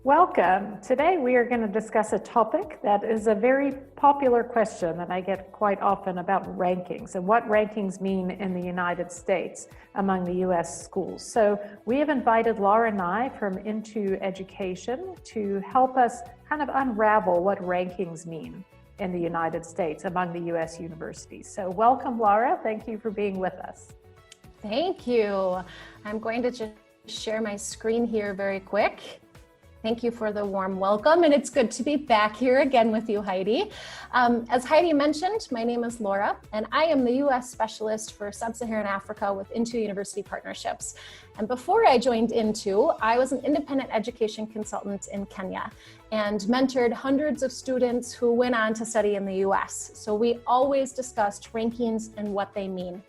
Welcome. Today we are going to discuss a topic that is a very popular question that I get quite often about rankings and what rankings mean in the United States among the US schools. So we have invited Laura and I from Into Education to help us kind of unravel what rankings mean in the United States among the US universities. So welcome, Laura. Thank you for being with us. Thank you. I'm going to just share my screen here very quick. Thank you for the warm welcome, and it's good to be back here again with you, Heidi. As Heidi mentioned, my name is Laura, and I am the U.S. Specialist for Sub-Saharan Africa with Into University Partnerships. And before I joined Into, I was an independent education consultant in Kenya and mentored hundreds of students who went on to study in the U.S. So we always discussed rankings and what they mean.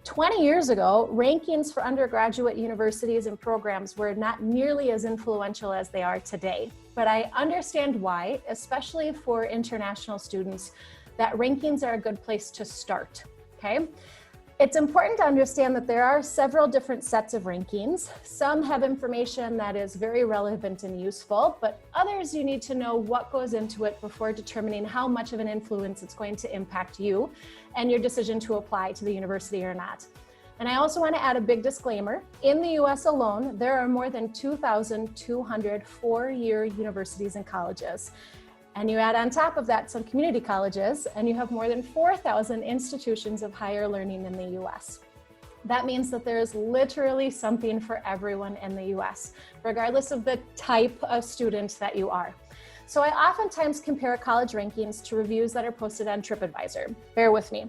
20 years ago, rankings for undergraduate universities and programs were not nearly as influential as they are today. But I understand why, especially for international students, that rankings are a good place to start, okay? It's important to understand that there are several different sets of rankings. Some have information that is very relevant and useful, but others you need to know what goes into it before determining how much of an influence it's going to impact you and your decision to apply to the university or not. And I also want to add a big disclaimer. In the US alone, there are more than 2,200 four-year universities and colleges. And you add on top of that some community colleges, and you have more than 4,000 institutions of higher learning in the US. That means that there is literally something for everyone in the US, regardless of the type of student that you are. So I oftentimes compare college rankings to reviews that are posted on TripAdvisor. Bear with me.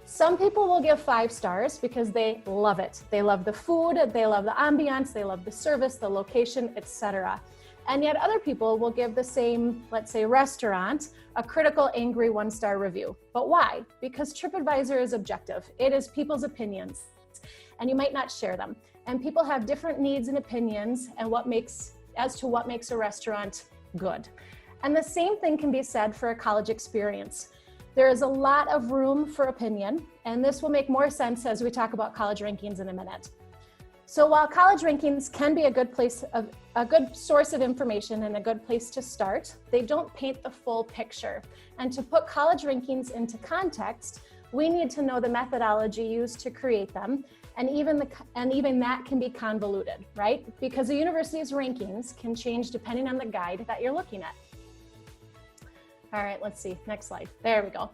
Some people will give 5 stars because they love it. They love the food, they love the ambiance, they love the service, the location, etc. And yet other people will give the same, let's say, restaurant, a critical, angry 1-star review. But why? Because TripAdvisor is objective. It is people's opinions, and you might not share them. And people have different needs and opinions and as to what makes a restaurant good. And the same thing can be said for a college experience. There is a lot of room for opinion, and this will make more sense as we talk about college rankings in a minute. So while college rankings can be a good source of information and a good place to start, they don't paint the full picture. And to put college rankings into context, we need to know the methodology used to create them, and even that can be convoluted, right? Because a university's rankings can change depending on the guide that you're looking at. All right, let's see, next slide. There we go.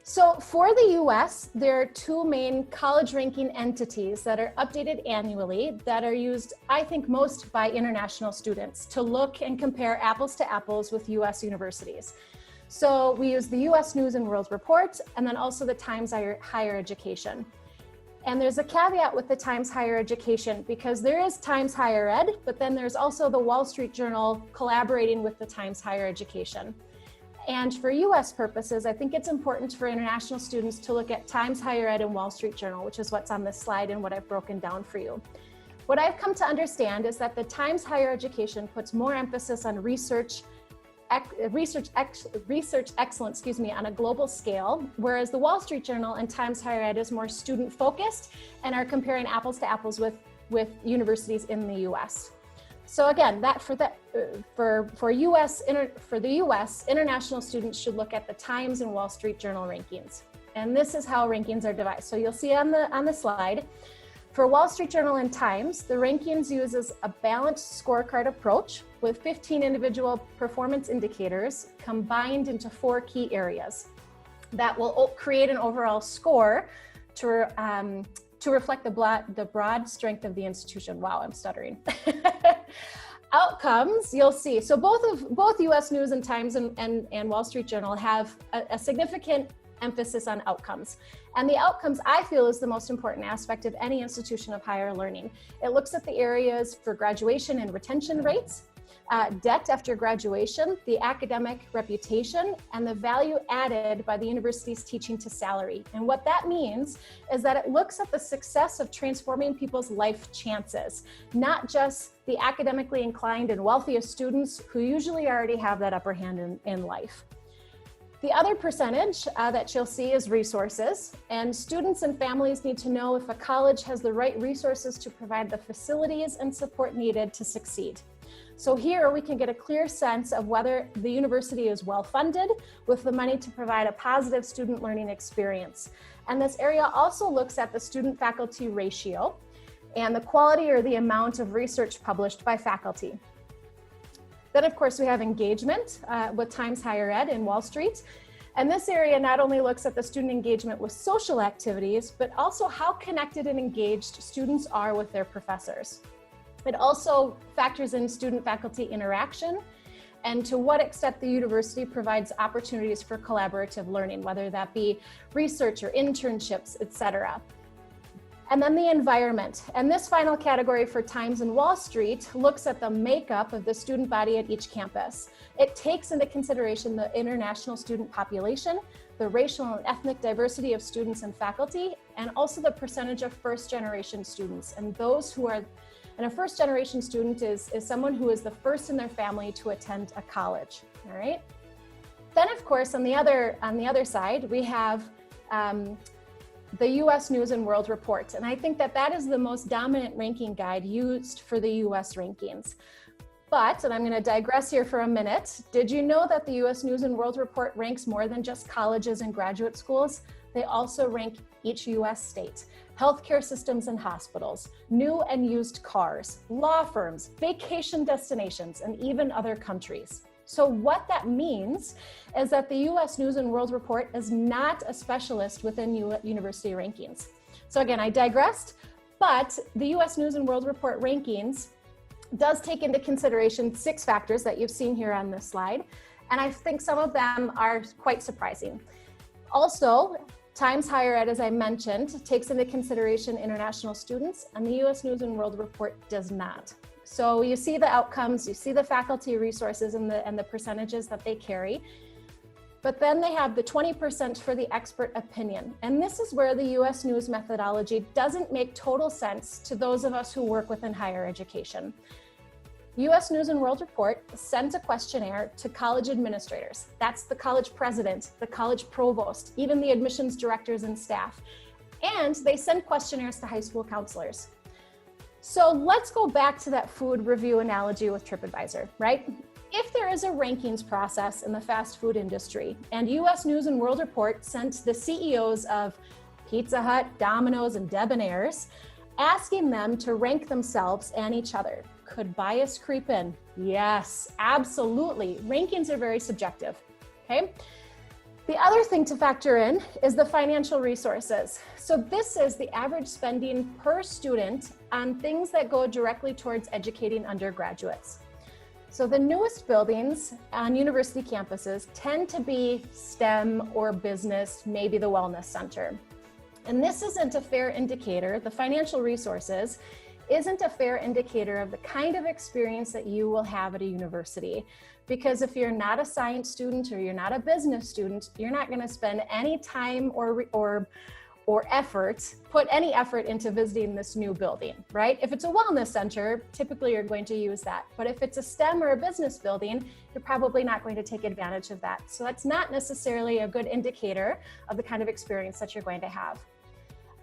So for the US, there are 2 main college ranking entities that are updated annually that are used, I think, most by international students to look and compare apples to apples with US universities. So we use the US News and World Report, and then also the Times Higher Education. And there's a caveat with the Times Higher Education because there is Times Higher Ed, but then there's also the Wall Street Journal collaborating with the Times Higher Education. And for US purposes, I think it's important for international students to look at Times Higher Ed and Wall Street Journal, which is what's on this slide and what I've broken down for you. What I've come to understand is that the Times Higher Education puts more emphasis on research excellence, on a global scale, whereas the Wall Street Journal and Times Higher Ed is more student focused and are comparing apples to apples with universities in the US. So again, for the US, international students should look at the Times and Wall Street Journal rankings. And this is how rankings are divided. So you'll see on the slide, for Wall Street Journal and Times, the rankings uses a balanced scorecard approach with 15 individual performance indicators combined into 4 key areas that will create an overall score to reflect the broad strength of the institution. Wow, I'm stuttering. Outcomes, you'll see. So both US News and Times and Wall Street Journal have a significant emphasis on outcomes. And the outcomes, I feel, is the most important aspect of any institution of higher learning. It looks at the areas for graduation and retention rates, debt after graduation, the academic reputation, and the value added by the university's teaching to salary. And what that means is that it looks at the success of transforming people's life chances, not just the academically inclined and wealthiest students who usually already have that upper hand in life. The other percentage that you'll see is resources, and students and families need to know if a college has the right resources to provide the facilities and support needed to succeed. So here we can get a clear sense of whether the university is well funded with the money to provide a positive student learning experience. And this area also looks at the student-faculty ratio and the quality or the amount of research published by faculty. Then of course we have engagement with Times Higher Ed in Wall Street. And this area not only looks at the student engagement with social activities, but also how connected and engaged students are with their professors. It also factors in student-faculty interaction and to what extent the university provides opportunities for collaborative learning, whether that be research or internships, etc. And then the environment. And this final category for Times and Wall Street looks at the makeup of the student body at each campus. It takes into consideration the international student population, the racial and ethnic diversity of students and faculty, and also the percentage of first-generation students. And those who are, and a first-generation student is someone who is the first in their family to attend a college, all right? Then of course, on the other side, we have the US News and World Report. And I think that that is the most dominant ranking guide used for the US rankings. But, and I'm going to digress here for a minute, did you know that the US News and World Report ranks more than just colleges and graduate schools? They also rank each US state, healthcare systems and hospitals, new and used cars, law firms, vacation destinations, and even other countries. So what that means is that the US News and World Report is not a specialist within university rankings. So again, I digressed, but the US News and World Report rankings does take into consideration 6 factors that you've seen here on this slide. And I think some of them are quite surprising. Also, Times Higher Ed, as I mentioned, takes into consideration international students, and the US News and World Report does not. So you see the outcomes, you see the faculty resources and the percentages that they carry. But then they have the 20% for the expert opinion. And this is where the US News methodology doesn't make total sense to those of us who work within higher education. US News and World Report sends a questionnaire to college administrators. That's the college president, the college provost, even the admissions directors and staff. And they send questionnaires to high school counselors. So let's go back to that food review analogy with TripAdvisor, right? If there is a rankings process in the fast food industry and US News and World Report sent the CEOs of Pizza Hut, Domino's, and Debonair's, asking them to rank themselves and each other, could bias creep in? Yes, absolutely. Rankings are very subjective, okay? The other thing to factor in is the financial resources. So this is the average spending per student on things that go directly towards educating undergraduates. So the newest buildings on university campuses tend to be STEM or business, maybe the wellness center. And this isn't a fair indicator, the financial resources isn't a fair indicator of the kind of experience that you will have at a university. Because if you're not a science student or you're not a business student, you're not going to spend any time or effort, put any effort into visiting this new building, right? If it's a wellness center, typically you're going to use that. But if it's a STEM or a business building, you're probably not going to take advantage of that. So that's not necessarily a good indicator of the kind of experience that you're going to have.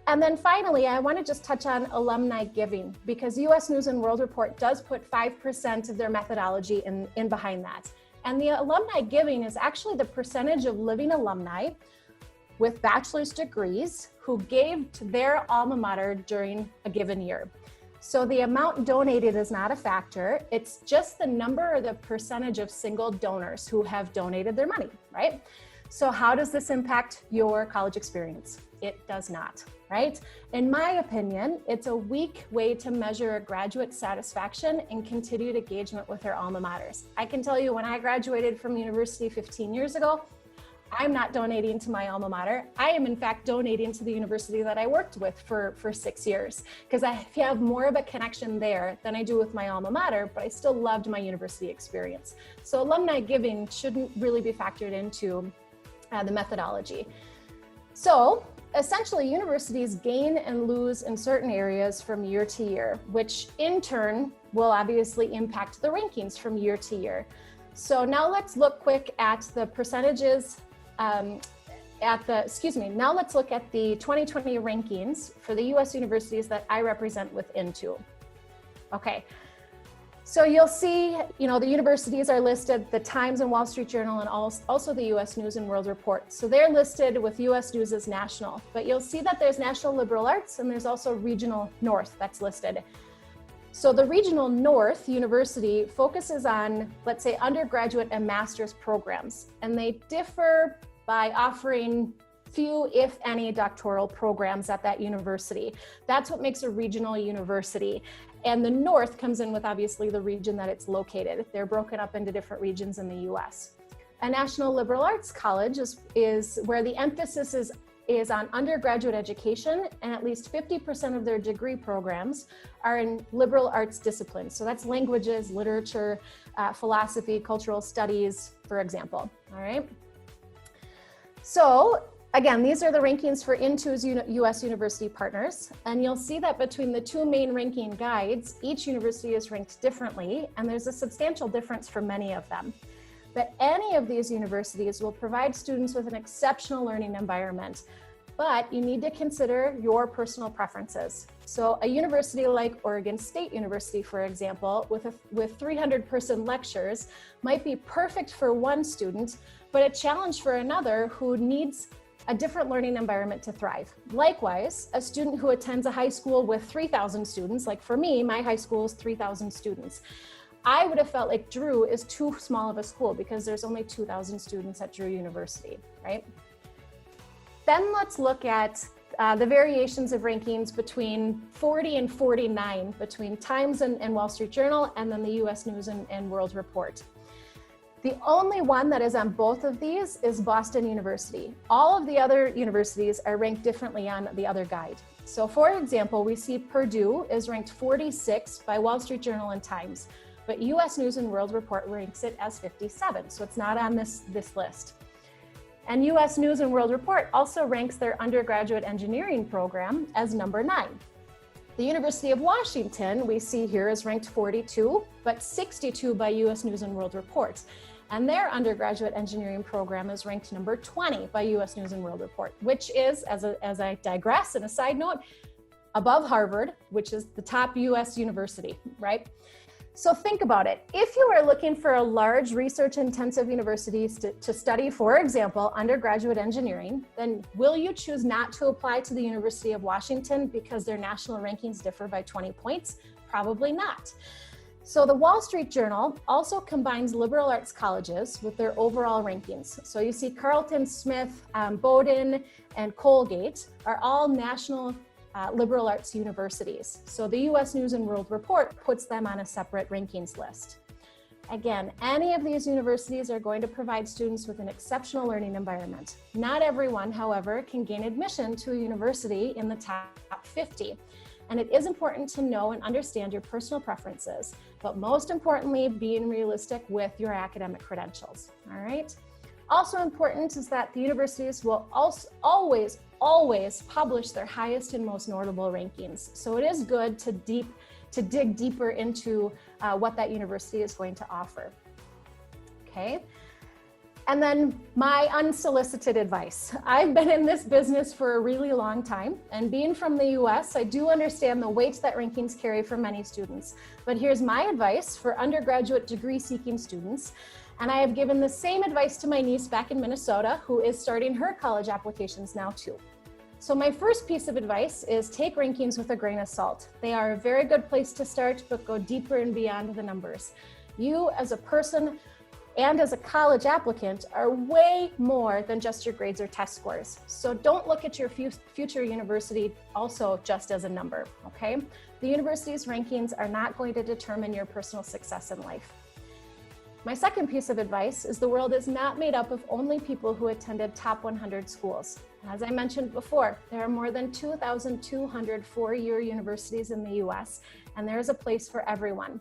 And then finally, I want to just touch on alumni giving, because US News and World Report does put 5% of their methodology in behind that. And the alumni giving is actually the percentage of living alumni with bachelor's degrees who gave to their alma mater during a given year. So the amount donated is not a factor. It's just the number or the percentage of single donors who have donated their money, right? So how does this impact your college experience? It does not, right? In my opinion, it's a weak way to measure a graduate satisfaction and continued engagement with their alma maters. I can tell you when I graduated from university 15 years ago, I'm not donating to my alma mater. I am in fact donating to the university that I worked with for 6 years, because I have more of a connection there than I do with my alma mater, but I still loved my university experience. So alumni giving shouldn't really be factored into the methodology. So essentially universities gain and lose in certain areas from year to year, which in turn will obviously impact the rankings from year to year. So now let's look quick at the percentages now let's look at the 2020 rankings for the US universities that I represent with Intu. Okay, So you'll see, the universities are listed, the Times and Wall Street Journal, and also the U.S. News and World Report. So they're listed with U.S. News as national, but you'll see that there's National Liberal Arts and there's also Regional North that's listed. So the Regional North University focuses on, let's say, undergraduate and master's programs, and they differ by offering few, if any, doctoral programs at that university. That's what makes a regional university. And the North comes in with obviously the region that it's located. They're broken up into different regions in the US. A National Liberal Arts College is where the emphasis is on undergraduate education, and at least 50% of their degree programs are in liberal arts disciplines. So that's languages, literature, philosophy, cultural studies, for example, all right? So again, these are the rankings for Intu's US university partners, and you'll see that between the two main ranking guides, each university is ranked differently, and there's a substantial difference for many of them. But any of these universities will provide students with an exceptional learning environment, but you need to consider your personal preferences. So a university like Oregon State University, for example, with 300-person lectures might be perfect for one student, but a challenge for another who needs a different learning environment to thrive. Likewise, a student who attends a high school with 3,000 students, like for me, my high school is 3,000 students. I would have felt like Drew is too small of a school because there's only 2,000 students at Drew University, right? Then let's look at the variations of rankings between 40 and 49, between Times and Wall Street Journal, and then the US News and World Report. The only one that is on both of these is Boston University. All of the other universities are ranked differently on the other guide. So for example, we see Purdue is ranked 46 by Wall Street Journal and Times, but US News and World Report ranks it as 57, so it's not on this list. And US News and World Report also ranks their undergraduate engineering program as number 9. The University of Washington, we see here, is ranked 42, but 62 by US News and World Report. And their undergraduate engineering program is ranked number 20 by US News and World Report, which is, as I digress, and a side note, above Harvard, which is the top US university, right? So think about it. If you are looking for a large research-intensive university to study, for example, undergraduate engineering, then will you choose not to apply to the University of Washington because their national rankings differ by 20 points? Probably not. So the Wall Street Journal also combines liberal arts colleges with their overall rankings. So you see Carleton, Smith, Bowdoin, and Colgate are all national liberal arts universities. So the US News and World Report puts them on a separate rankings list. Again, any of these universities are going to provide students with an exceptional learning environment. Not everyone, however, can gain admission to a university in the top 50. And it is important to know and understand your personal preferences, but most importantly, being realistic with your academic credentials, all right? Also important is that the universities will also always publish their highest and most notable rankings. So it is good to dig deeper into what that university is going to offer, okay? And then my unsolicited advice. I've been in this business for a really long time, and being from the US, I do understand the weight that rankings carry for many students. But here's my advice for undergraduate degree-seeking students. And I have given the same advice to my niece back in Minnesota, who is starting her college applications now too. So my first piece of advice is take rankings with a grain of salt. They are a very good place to start, but go deeper and beyond the numbers. You as a person and as a college applicant are way more than just your grades or test scores. So don't look at your future university also just as a number, okay? The university's rankings are not going to determine your personal success in life. My second piece of advice is the world is not made up of only people who attended top 100 schools. As I mentioned before, there are more than 2,200 four-year universities in the US, and there is a place for everyone.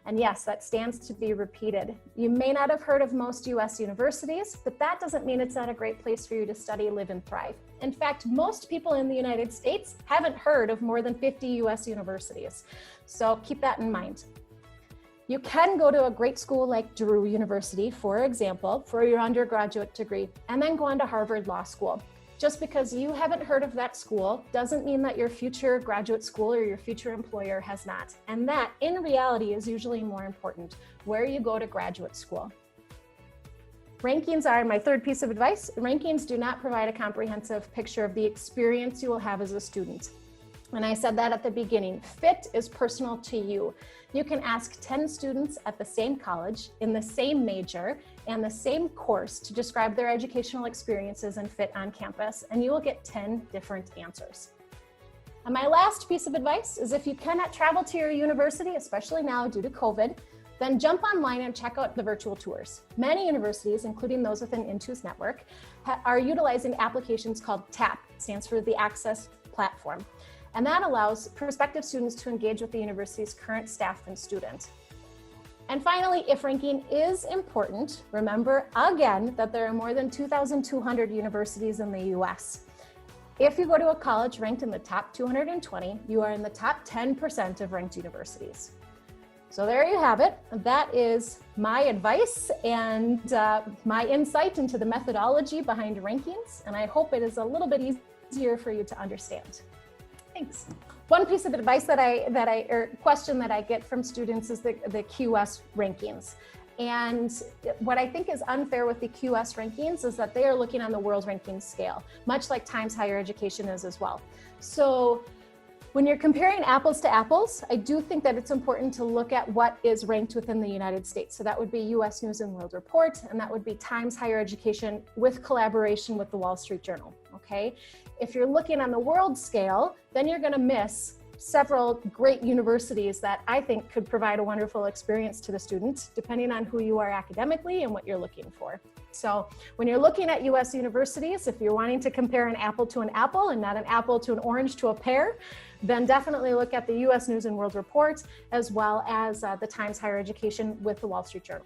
And yes, that stands to be repeated. You may not have heard of most US universities, but that doesn't mean it's not a great place for you to study, live, and thrive. In fact, most people in the United States haven't heard of more than 50 US universities. So keep that in mind. You can go to a great school like Drew University, for example, for your undergraduate degree, and then go on to Harvard Law School. Just because you haven't heard of that school doesn't mean that your future graduate school or your future employer has not. And that, in reality, is usually more important, where you go to graduate school. Rankings are my third piece of advice. Rankings do not provide a comprehensive picture of the experience you will have as a student. And I said that at the beginning. Fit is personal to you. You can ask 10 students at the same college, in the same major, and the same course to describe their educational experiences and fit on campus, and you will get 10 different answers. And my last piece of advice is if you cannot travel to your university, especially now due to COVID, then jump online and check out the virtual tours. Many universities, including those within Intu's network, are utilizing applications called TAP, stands for the Access Platform. And that allows prospective students to engage with the university's current staff and students. And finally, if ranking is important, remember again that there are more than 2,200 universities in the US. If you go to a college ranked in the top 220, you are in the top 10% of ranked universities. So there you have it. That is my advice and my insight into the methodology behind rankings. And I hope it is a little bit easier for you to understand. Thanks. One piece of advice or question that I get from students is the QS rankings. And what I think is unfair with the QS rankings is that they are looking on the world ranking scale, much like Times Higher Education is as well. So when you're comparing apples to apples, I do think that it's important to look at what is ranked within the United States. So that would be US News and World Report, and that would be Times Higher Education with collaboration with the Wall Street Journal, okay? If you're looking on the world scale, then you're gonna miss several great universities that I think could provide a wonderful experience to the student, depending on who you are academically and what you're looking for. So when you're looking at US universities, if you're wanting to compare an apple to an apple and not an apple to an orange to a pear, then definitely look at the US News and World Report, as well as the Times Higher Education with the Wall Street Journal.